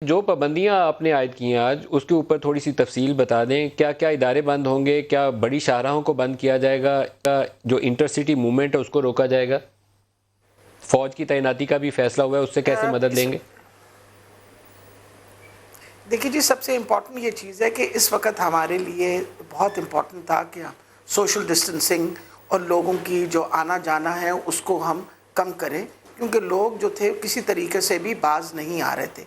جو پابندیاں آپ نے عائد کی ہیں آج، اس کے اوپر تھوڑی سی تفصیل بتا دیں. کیا کیا ادارے بند ہوں گے؟ کیا بڑی شاہراہوں کو بند کیا جائے گا؟ کیا جو انٹر سٹی موومنٹ ہے اس کو روکا جائے گا؟ فوج کی تعیناتی کا بھی فیصلہ ہوا ہے، اس سے کیسے مدد لیں گے؟ دیکھیے جی، سب سے امپورٹنٹ یہ چیز ہے کہ اس وقت ہمارے لیے بہت امپورٹنٹ تھا کہ ہم سوشل ڈسٹنسنگ اور لوگوں کی جو آنا جانا ہے اس کو ہم کم کریں، کیونکہ لوگ جو تھے کسی طریقے سے بھی باز نہیں آ رہے تھے.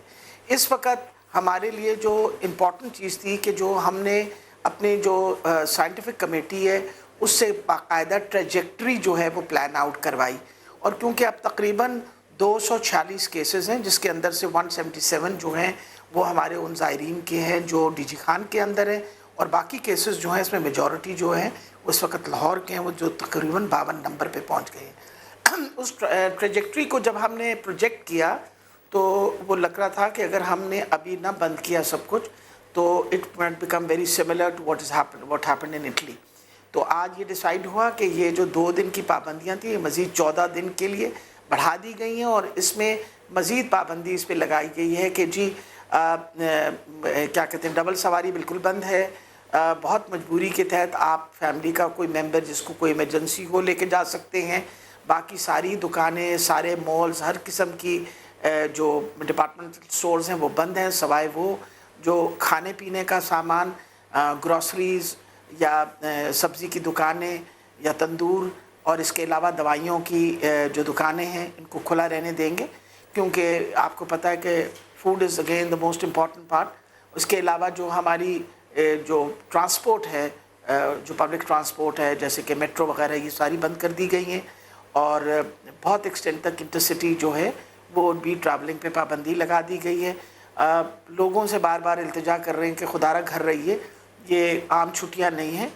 اس وقت ہمارے لیے جو امپورٹنٹ چیز تھی کہ جو ہم نے اپنے جو سائنٹیفک کمیٹی ہے اس سے باقاعدہ ٹریجیکٹری جو ہے وہ پلان آؤٹ کروائی. اور کیونکہ اب تقریباً 246 کیسز ہیں، جس کے اندر سے 177 جو ہیں وہ ہمارے ان زائرین کے ہیں جو ڈی جی خان کے اندر ہیں، اور باقی کیسز جو ہیں اس میں میجورٹی جو ہیں اس وقت لاہور کے ہیں، وہ جو تقریباً 52 نمبر پہ پہنچ گئے ہیں. اس ٹریجیکٹری کو جب ہم نے پروجیکٹ کیا تو وہ لگ رہا تھا کہ اگر ہم نے ابھی نہ بند کیا سب کچھ تو it might become very similar to what happened in Italy. تو آج یہ ڈیسائیڈ ہوا کہ یہ جو 2 دن کی پابندیاں تھیں یہ مزید 14 دن کے لیے بڑھا دی گئی ہیں، اور اس میں مزید پابندی اس پہ لگائی گئی ہے کہ جی کیا کہتے ہیں، ڈبل سواری بالکل بند ہے. بہت مجبوری کے تحت آپ فیملی کا کوئی ممبر جس کو کوئی ایمرجنسی ہو لے کے جا سکتے ہیں. باقی ساری دکانیں، سارے مالز، ہر قسم کی جو ڈپارٹمنٹل سٹورز ہیں وہ بند ہیں، سوائے وہ جو کھانے پینے کا سامان، گروسریز یا سبزی کی دکانیں یا تندور، اور اس کے علاوہ دوائیوں کی جو دکانیں ہیں ان کو کھلا رہنے دیں گے، کیونکہ آپ کو پتہ ہے کہ food is again the most important part. اس کے علاوہ جو ہماری جو ٹرانسپورٹ ہے، جو پبلک ٹرانسپورٹ ہے جیسے کہ میٹرو وغیرہ، یہ ساری بند کر دی گئی ہیں، اور بہت ایکسٹینٹ تک انٹرسٹی جو ہے وہ بھی ٹریولنگ پہ پابندی لگا دی گئی ہے. لوگوں سے بار بار التجا کر رہے ہیں کہ خدا را گھر رہیے، یہ عام چھٹیاں نہیں ہیں.